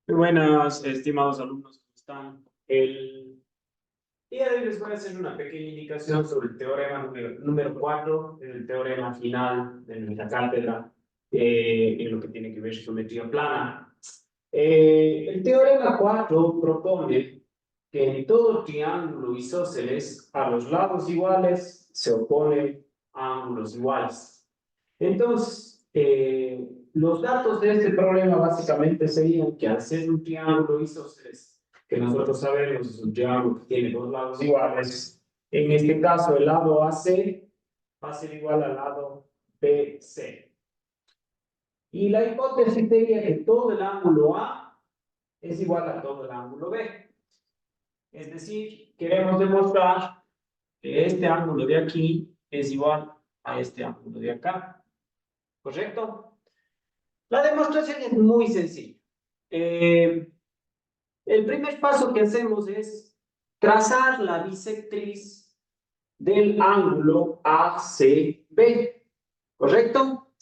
Muy buenas, estimados alumnos, ¿cómo están? El día de hoy les voy a hacer una pequeña indicación sobre el teorema número 4, el teorema final de nuestra cátedra, en lo que tiene que ver geometría plana. El teorema 4 propone que en todo triángulo isósceles a los lados iguales se oponen ángulos iguales. Entonces, los datos de este problema básicamente serían que al ser un triángulo isósceles, que nosotros sabemos es un triángulo que tiene dos lados iguales, en este caso el lado AC va a ser igual al lado BC. Y la hipótesis sería que todo el ángulo A es igual a todo el ángulo B. Es decir, queremos demostrar que este ángulo de aquí es igual a este ángulo de acá. ¿Correcto? La demostración es muy sencilla. El primer paso que hacemos es trazar la bisectriz del ángulo ACB. ¿Correcto?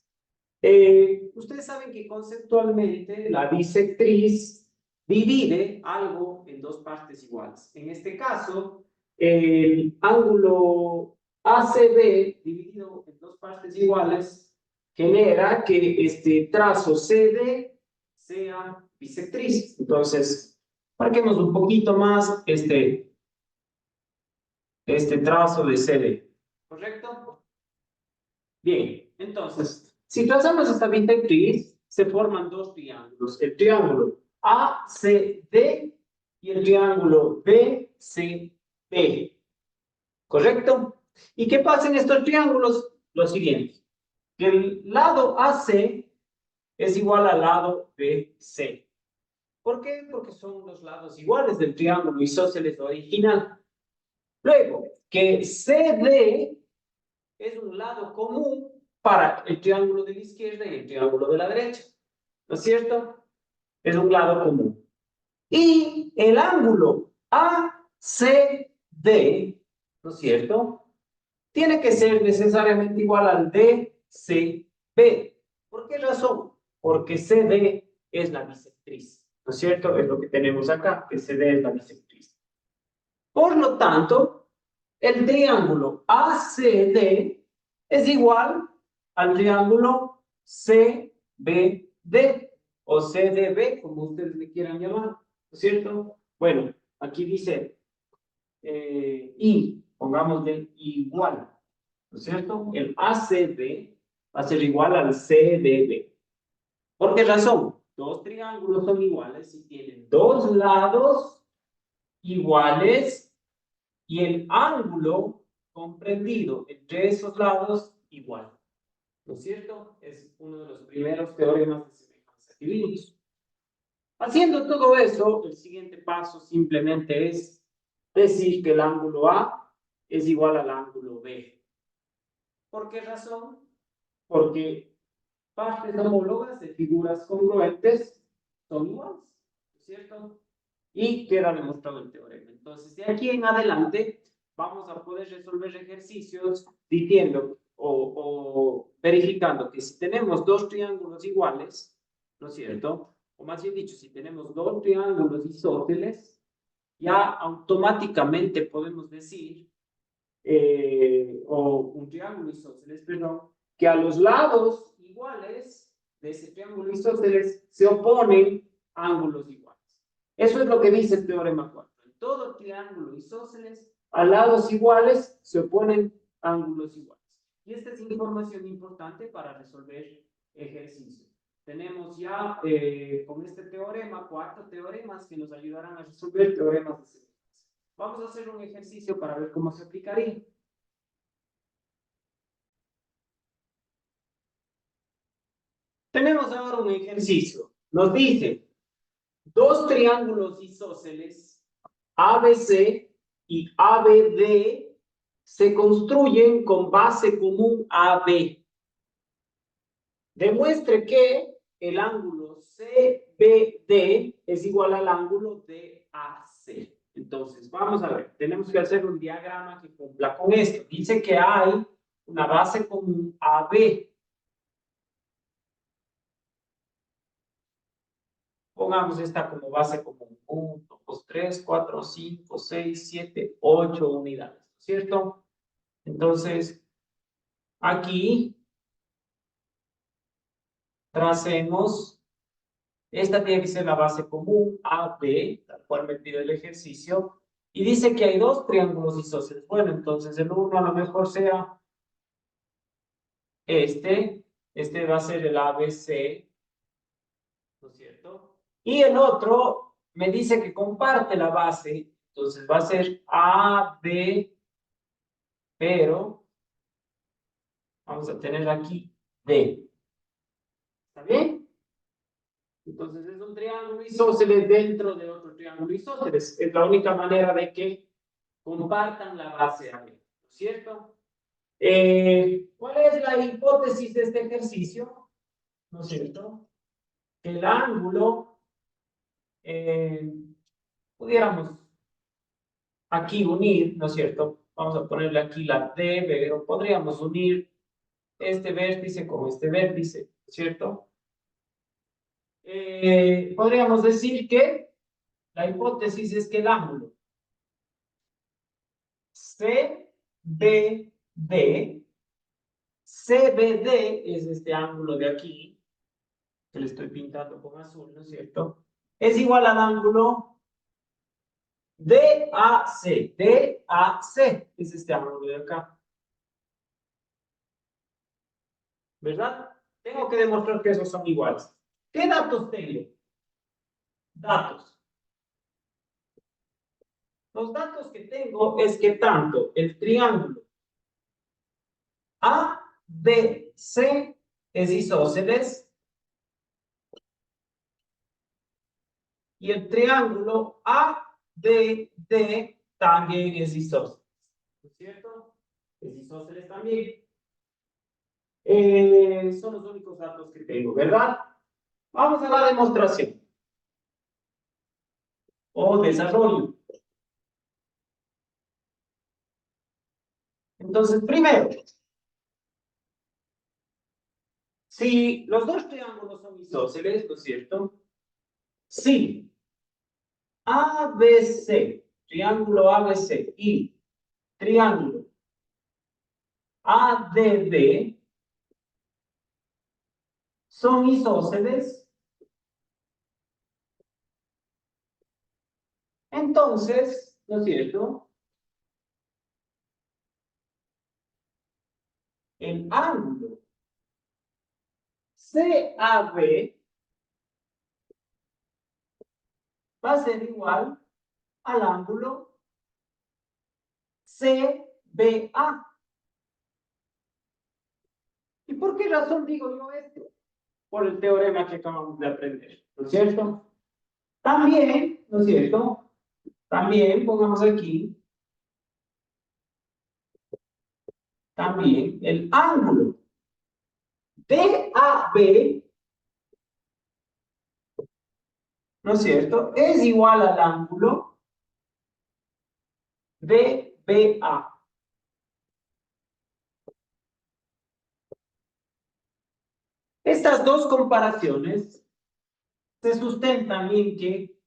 Ustedes saben que conceptualmente la bisectriz divide algo en dos partes iguales. En este caso, el ángulo ACB dividido en dos partes iguales genera que este trazo CD sea bisectriz. Entonces, marquemos un poquito más este trazo de CD. ¿Correcto? Bien, entonces, si trazamos esta bisectriz, se forman dos triángulos. El triángulo ACD y el triángulo BCB. ¿Correcto? ¿Y qué pasa en estos triángulos? Lo siguiente, que el lado AC es igual al lado BC. ¿Por qué? Porque son los lados iguales del triángulo isósceles original. Luego, que CD es un lado común para el triángulo de la izquierda y el triángulo de la derecha. ¿No es cierto? Es un lado común. Y el ángulo ACD, ¿no es cierto? Tiene que ser necesariamente igual al DCB. ¿Por qué razón? Porque CD es la bisectriz. ¿No es cierto? Es lo que tenemos acá, que CD es la bisectriz. Por lo tanto, el triángulo ACD es igual al triángulo CBD o CDB, como ustedes le quieran llamar, ¿no es cierto? Bueno, aquí dice y, pongamos de igual, ¿no es cierto? El ACB va a ser igual al CDB. ¿Por qué razón? Dos triángulos son iguales y tienen dos lados iguales y el ángulo comprendido entre esos lados igual. ¿No es cierto? Es uno de los primeros teoremas de semejanza que vimos. Haciendo todo eso, el siguiente paso simplemente es decir que el ángulo A es igual al ángulo B. ¿Por qué razón? Porque partes homólogas de figuras congruentes son iguales, ¿no es cierto? Y queda demostrado el teorema. Entonces, de aquí en adelante, vamos a poder resolver ejercicios diciendo o verificando que si tenemos dos triángulos iguales, ¿no es cierto? O más bien dicho, si tenemos dos triángulos isósceles, ya automáticamente podemos decir, o un triángulo isósceles, perdón, que a los lados iguales de ese triángulo isósceles se oponen ángulos iguales. Eso es lo que dice el teorema 4. En todo triángulo isósceles, a lados iguales se oponen ángulos iguales. Y esta es información importante para resolver ejercicios. Tenemos ya con este teorema 4 teoremas que nos ayudarán a resolver teoremas de semejanza. Vamos a hacer un ejercicio para ver cómo se aplicaría. Tenemos ahora un ejercicio. Nos dice, dos triángulos isósceles ABC y ABD se construyen con base común AB. Demuestre que el ángulo CBD es igual al ángulo DAC. Entonces, vamos a ver, tenemos que hacer un diagrama que cumpla con esto. Dice que hay una base común AB. Pongamos esta como base común. 1, 2, 3, 4, 5, 6, 7, 8 unidades, ¿cierto? Entonces, aquí tracemos, esta tiene que ser la base común, A, B, tal cual me pide el ejercicio, y dice que hay dos triángulos isósceles. Bueno, entonces el uno a lo mejor sea este va a ser el ABC, ¿no es cierto? Y el otro me dice que comparte la base, entonces va a ser AB, pero vamos a tener aquí D. ¿Está bien? Entonces es un triángulo isósceles dentro de otro triángulo isósceles. Es la única manera de que compartan la base AB, ¿no es cierto? ¿Cuál es la hipótesis de este ejercicio? ¿No es cierto? Que el ángulo, pudiéramos aquí unir, ¿no es cierto? Vamos a ponerle aquí la D, pero podríamos unir este vértice con este vértice, ¿cierto? Podríamos decir que la hipótesis es que el ángulo CBD, CBD es este ángulo de aquí, que le estoy pintando con azul, ¿no es cierto? Es igual al ángulo DAC, DAC es este ángulo de acá, ¿verdad? Tengo que demostrar que esos son iguales. ¿Qué datos tengo? Datos. Los datos que tengo es que tanto el triángulo ABC es isósceles y el triángulo ABD también es isósceles. ¿No es cierto? Es isósceles también. Son los únicos datos que tengo, ¿verdad? Vamos a la demostración o desarrollo. Entonces, primero, si los dos triángulos son isósceles, ¿no es cierto? Sí. ABC, triángulo ABC y triángulo ADB son isósceles, entonces, ¿no es cierto? El ángulo CAB va a ser igual al ángulo CBA. ¿Y por qué razón digo yo esto? Por el teorema que acabamos de aprender, ¿no es cierto? También, ¿no es cierto? También pongamos aquí, también el ángulo DAB, ¿no es cierto? Es igual al ángulo DBA. Estas dos comparaciones se sustentan en que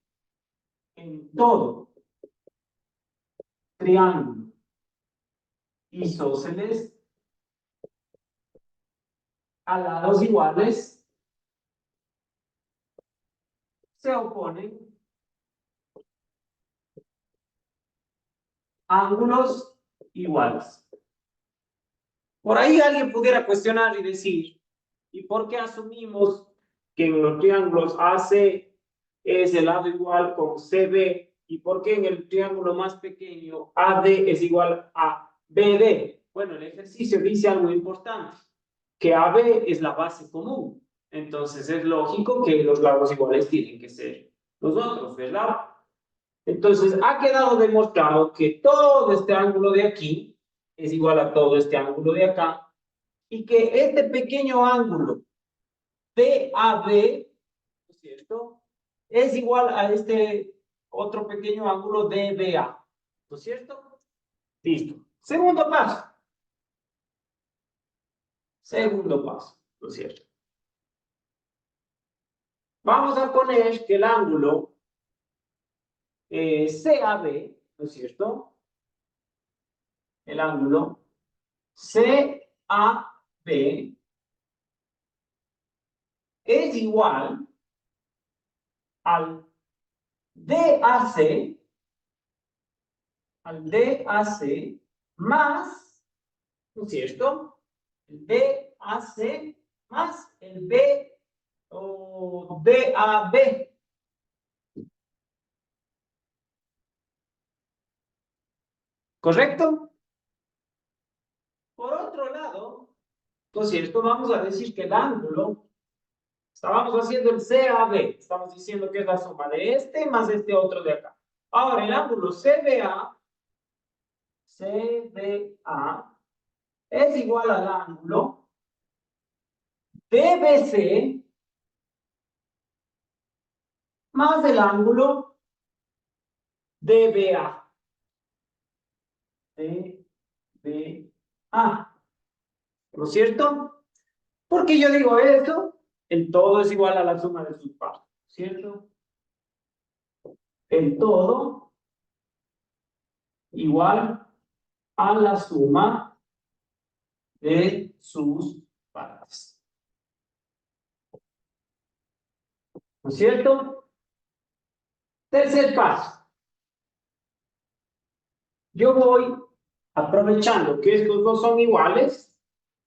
en todo triángulo isósceles a lados iguales se oponen ángulos iguales. Por ahí alguien pudiera cuestionar y decir, ¿y por qué asumimos que en los triángulos AC es el lado igual con CB? ¿Y por qué en el triángulo más pequeño AD es igual a BD? Bueno, el ejercicio dice algo importante, que AB es la base común. Entonces es lógico que los lados iguales tienen que ser los otros, ¿verdad? Entonces ha quedado demostrado que todo este ángulo de aquí es igual a todo este ángulo de acá y que este pequeño ángulo DAB, ¿no es cierto? Es igual a este otro pequeño ángulo DBA, ¿no es cierto? Listo. Segundo paso. Segundo paso, ¿no es cierto? Vamos a poner que el ángulo CAB, ¿no es cierto? El ángulo CAB es igual al DAC, más, ¿no es cierto? El DAC más el B o DAB. ¿Correcto? Por otro lado, ¿no es cierto? Vamos a decir que el ángulo, estábamos haciendo el CAB, estamos diciendo que es la suma de este más este otro de acá. Ahora, el ángulo CBA es igual al ángulo DBC más el ángulo DBA. DBA. ¿No es cierto? ¿Por qué yo digo esto? El todo es igual a la suma de sus partes, ¿cierto? El todo igual a la suma de sus partes. ¿No es cierto? Tercer paso. Yo voy, aprovechando que estos dos son iguales,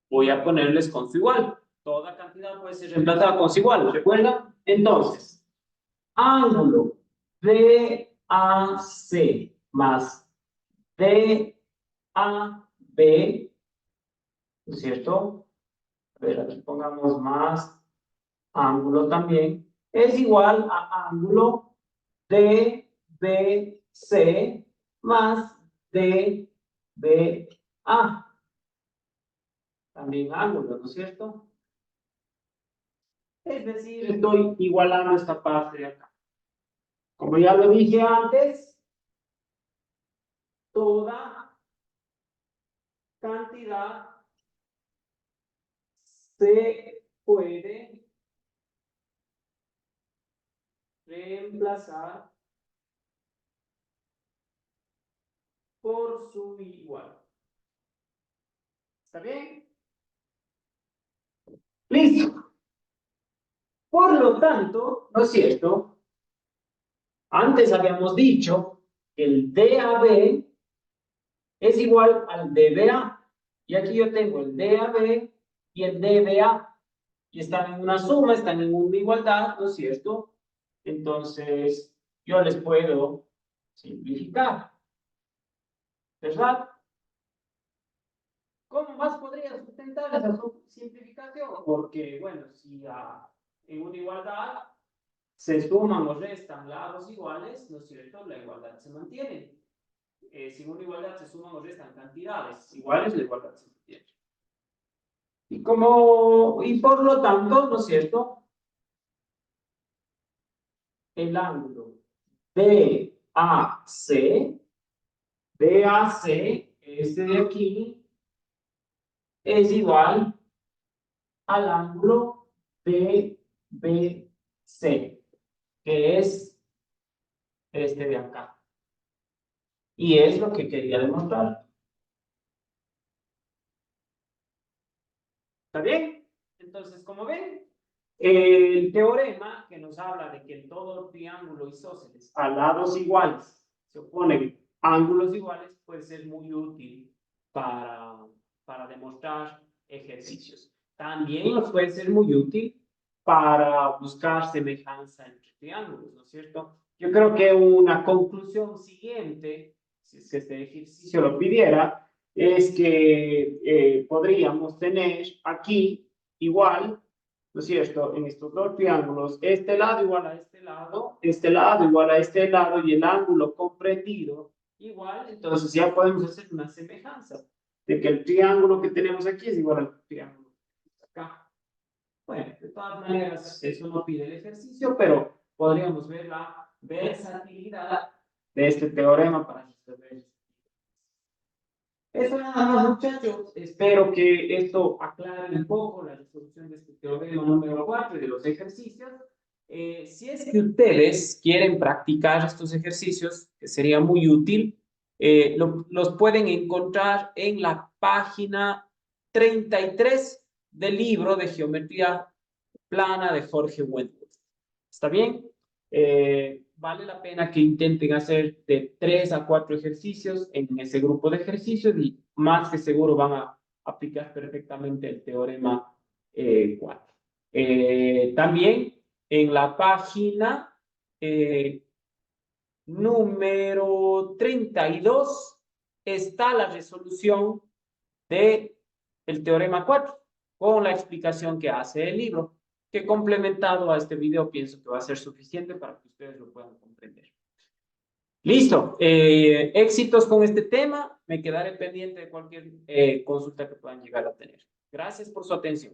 voy a ponerles con su igual. Toda cantidad puede ser reemplazada con su igual, ¿recuerdan? Entonces, ángulo DAC más DAB, ¿no es cierto? A ver, aquí pongamos más ángulo también, es igual a ángulo DBC más DBA. También ángulo, ¿no es cierto? Es decir, estoy igualando esta parte de acá. Como ya lo dije antes, toda cantidad se puede reemplazar por su igual. ¿Está bien? Listo. Por lo tanto, ¿no es cierto? Antes habíamos dicho que el DAB es igual al DBA. Y aquí yo tengo el DAB y el DBA. Y están en una suma, están en una igualdad, ¿no es cierto? Entonces, yo les puedo simplificar. ¿Verdad? ¿Cómo más podría sustentar esa simplificación? Porque, bueno, si en una igualdad se suman o restan lados iguales, ¿no es cierto? La igualdad se mantiene. Si en una igualdad se suman o restan cantidades iguales, la igualdad se mantiene. Y por lo tanto, ¿no es cierto? El ángulo DAC, este de aquí, es igual al ángulo DBC, que es este de acá. Y es lo que quería demostrar. ¿Está bien? Entonces, como ven, el teorema que nos habla de que en todo triángulo isósceles a lados iguales se oponen ángulos iguales puede ser muy útil para demostrar ejercicios. También nos puede ser muy útil para buscar semejanza entre triángulos, ¿no es cierto? Yo creo que una conclusión siguiente, si es que este ejercicio lo pidiera, es que podríamos tener aquí igual, ¿no es cierto?, en estos dos triángulos, este lado igual a este lado igual a este lado, y el ángulo comprendido igual, entonces ya podemos hacer una semejanza de que el triángulo que tenemos aquí es igual al triángulo que está acá. Bueno, de todas maneras, eso no pide el ejercicio, pero podríamos ver la versatilidad de este teorema para resolver. Eso nada más, muchachos. Espero que esto aclare un poco la resolución de este teorema número 4 y de los ejercicios. Si es que ustedes quieren practicar estos ejercicios, que sería muy útil, los pueden encontrar en la página 33 del libro de Geometría Plana de Jorge Wentworth. ¿Está bien? Vale la pena que intenten hacer de 3 a 4 ejercicios en ese grupo de ejercicios y más que seguro van a aplicar perfectamente el teorema 4. También en la página número 32 está la resolución del teorema 4 con la explicación que hace el libro, que complementado a este video pienso que va a ser suficiente para que ustedes lo puedan comprender. Listo, éxitos con este tema, me quedaré pendiente de cualquier consulta que puedan llegar a tener. Gracias por su atención.